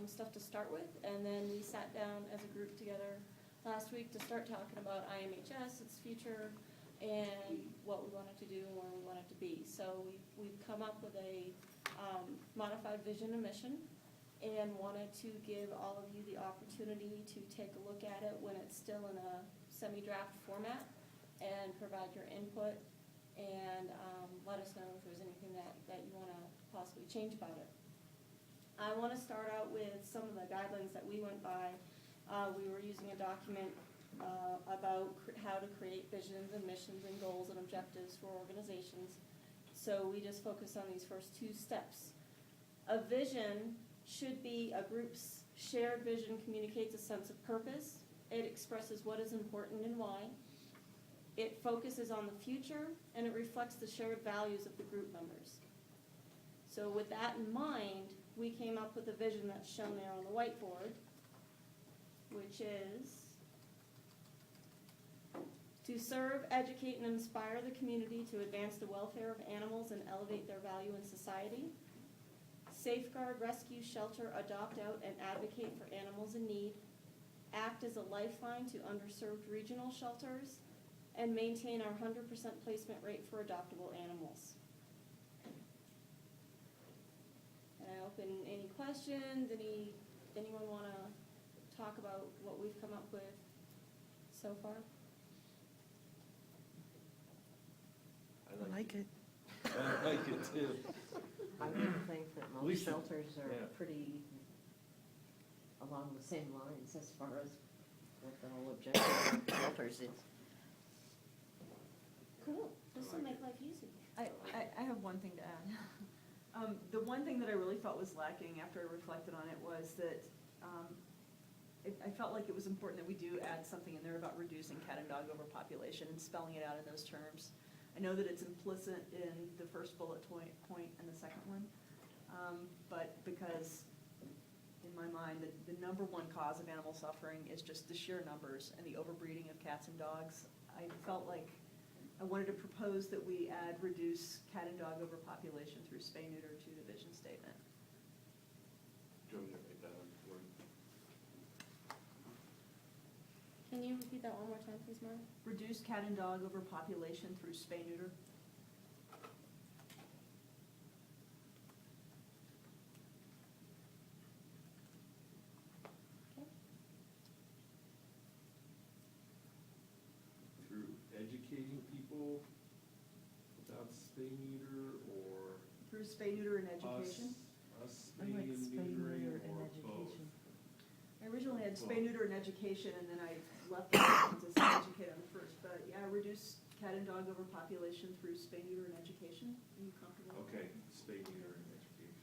stuff to start with, and then we sat down as a group together last week to start talking about IMHS, its future, and what we wanted to do and where we wanted to be. So we've come up with a modified vision and mission, and wanted to give all of you the opportunity to take a look at it when it's still in a semi-draft format, and provide your input, and let us know if there's anything that you want to possibly change about it. I want to start out with some of the guidelines that we went by. We were using a document about how to create visions and missions and goals and objectives for organizations. So we just focus on these first two steps. A vision should be a group's shared vision, communicates a sense of purpose. It expresses what is important and why. It focuses on the future, and it reflects the shared values of the group members. So with that in mind, we came up with a vision that's shown there on the whiteboard, which is to serve, educate, and inspire the community to advance the welfare of animals and elevate their value in society. Safeguard, rescue, shelter, adopt out, and advocate for animals in need. Act as a lifeline to underserved regional shelters, and maintain our 100% placement rate for adoptable animals. And I open any questions, anyone want to talk about what we've come up with so far? I like it. I like it too. I would think that We most should- shelters are yeah. pretty along the same lines as far as what the whole objective of shelters is. Cool, this will make life easy. I have one thing to add. The one thing that I really felt was lacking after I reflected on it was that I felt like it was important that we do add something in there about reducing cat and dog overpopulation and spelling it out in those terms. I know that it's implicit in the first bullet point and the second one, but because in my mind, the number one cause of animal suffering is just the sheer numbers and the overbreeding of cats and dogs. I felt like I wanted to propose that we add reduce cat and dog overpopulation through spay-neuter to the vision statement. Do you want me to write that on the board? Can you repeat that one more time, please, Mark? Reduce cat and dog overpopulation through spay-neuter. Okay. Through educating people about spay neuter, or Through spay-neuter and education. us I like spaying and spay, neutering, neuter, and or education. I originally had spay, neuter, and education, and then I left the second to educate on the first, but yeah, reduce cat and dog overpopulation through spay, neuter, and education. Are you comfortable? both? Okay, spay neuter and education.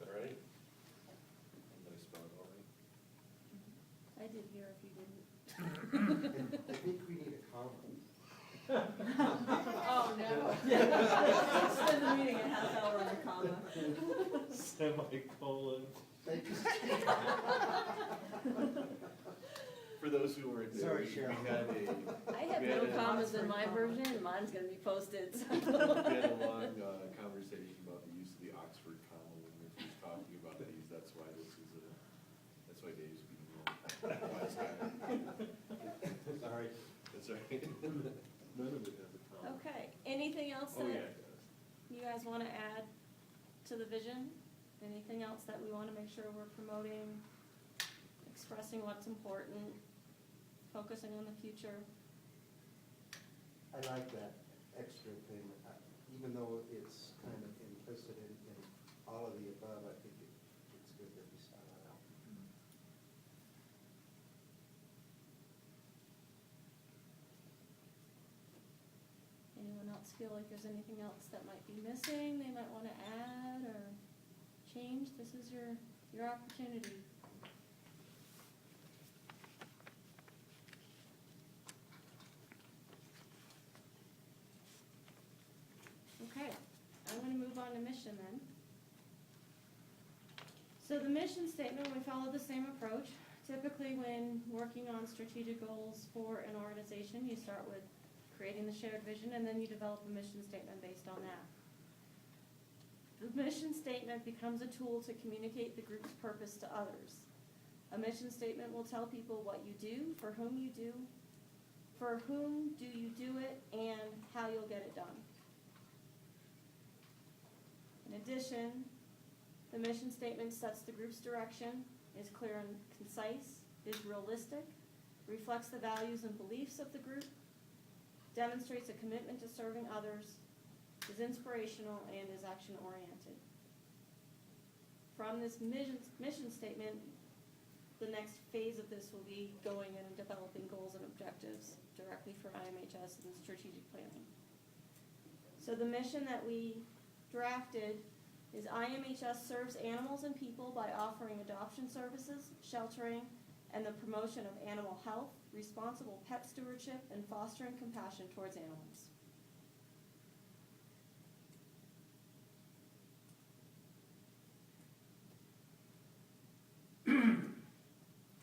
All right? Did I spell it all right? I did hear if you didn't. I think we need a comma. Oh, no. Spend the meeting a half hour on a comma. Semicolon. Thank you. For those who weren't there, Sorry, we Cheryl. had I have we no had a- commas in my version, and mine's gonna be posted, so. We had a long conversation about the use of the Oxford comma when Rich was talking about these, that's why that's why Dave's being the wise guy. Sorry. That's right. None of it has a comma. Okay, anything else Oh, yeah, that it does. you guys wanna add to the vision? Anything else that we wanna make sure we're promoting, expressing what's important, focusing on the future? I like that extra thing, even though it's kind of implicit in all of the above, I think it's good that we spell it out. Anyone else feel like there's anything else that might be missing, they might wanna add or change? This is your opportunity. Okay, I'm gonna move on to mission then. So the mission statement, we follow the same approach. Typically, when working on strategic goals for an organization, you start with creating the shared vision, and then you develop a mission statement based on that. The mission statement becomes a tool to communicate the group's purpose to others. A mission statement will tell people what you do, for whom you do it, and how you'll get it done. In addition, the mission statement sets the group's direction, is clear and concise, is realistic, reflects the values and beliefs of the group, demonstrates a commitment to serving others, is inspirational, and is action-oriented. From this mission statement, the next phase of this will be going in and developing goals and objectives directly for IMHS and strategic planning. So the mission that we drafted is IMHS serves animals and people by offering adoption services, sheltering, and the promotion of animal health, responsible pet stewardship, and fostering compassion towards animals.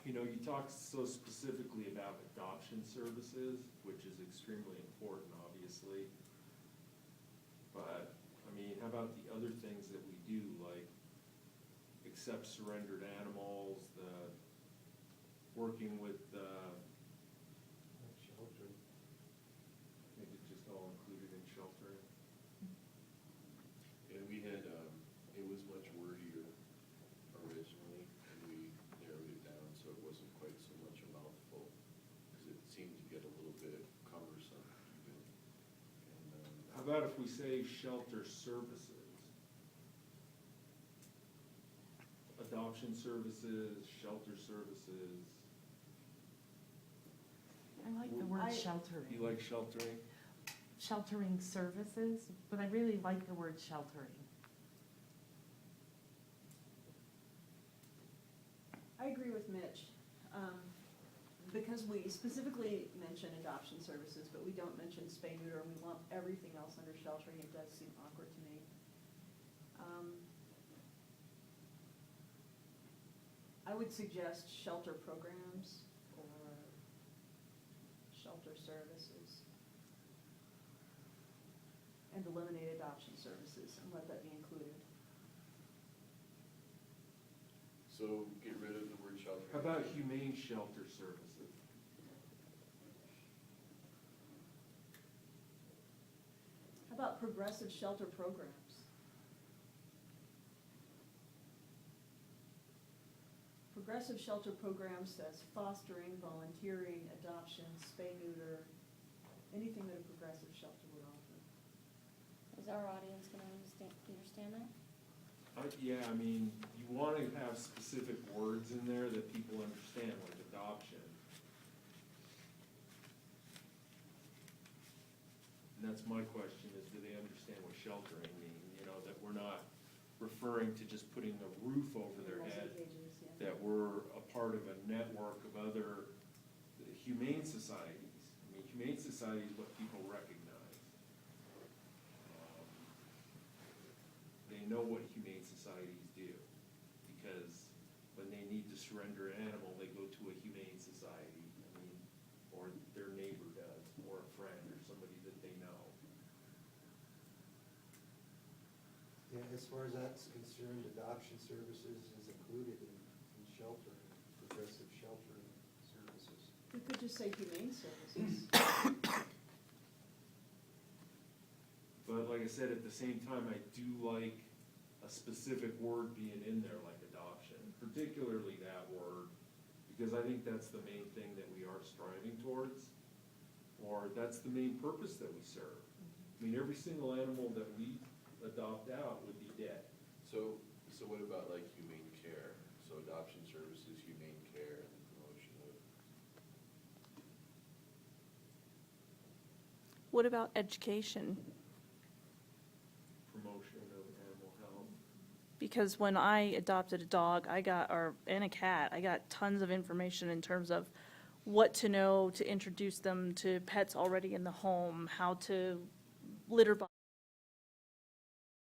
You know, you talk so specifically about adoption services, which is extremely important, obviously. But, I mean, how about the other things that we do, like accept surrendered animals, the working with Shelter. maybe just all included in sheltering? Yeah, we had, it was much wordier originally, and we narrowed it down so it wasn't quite so much a mouthful, because it seemed to get a little bit cumbersome even. And, how about if we say shelter services? Adoption services, shelter services. I like the word I- sheltering. You like sheltering? Sheltering services, but I really like the word sheltering. I agree with Mitch, because we specifically mention adoption services, but we don't mention spay neuter, and we lump everything else under sheltering. It does seem awkward to me. I would suggest shelter programs or shelter services, and eliminate adoption services and let that be included. So get rid of the word shelter. How about humane shelter services? How about progressive shelter programs? Progressive shelter program says fostering, volunteering, adoption, spay neuter, anything that a progressive shelter would offer. Is our audience gonna understand that? Yeah, I mean, you want to have specific words in there that people understand, like adoption. And that's my question, is do they understand what sheltering means? You know, that we're not referring to just putting a roof over their head, Multi-pages, yeah. that we're a part of a network of other humane societies. I mean, humane society is what people recognize. They know what humane societies do, because when they need to surrender an animal, they go to a humane society, I mean, or their neighbor does, or a friend, or somebody that they know. Yeah, as far as that's concerned, adoption services is included in sheltering, progressive sheltering services. We could just say humane services. But like I said, at the same time, I do like a specific word being in there, like adoption, particularly that word, because I think that's the main thing that we are striving towards, or that's the main purpose that we serve. I mean, every single animal that we adopt out would be dead. So what about like humane care? So adoption services, humane care, and the promotion of. What about education? Promotion of animal health. Because when I adopted a dog, and a cat, I got tons of information in terms of what to know to introduce them to pets already in the home, how to litter box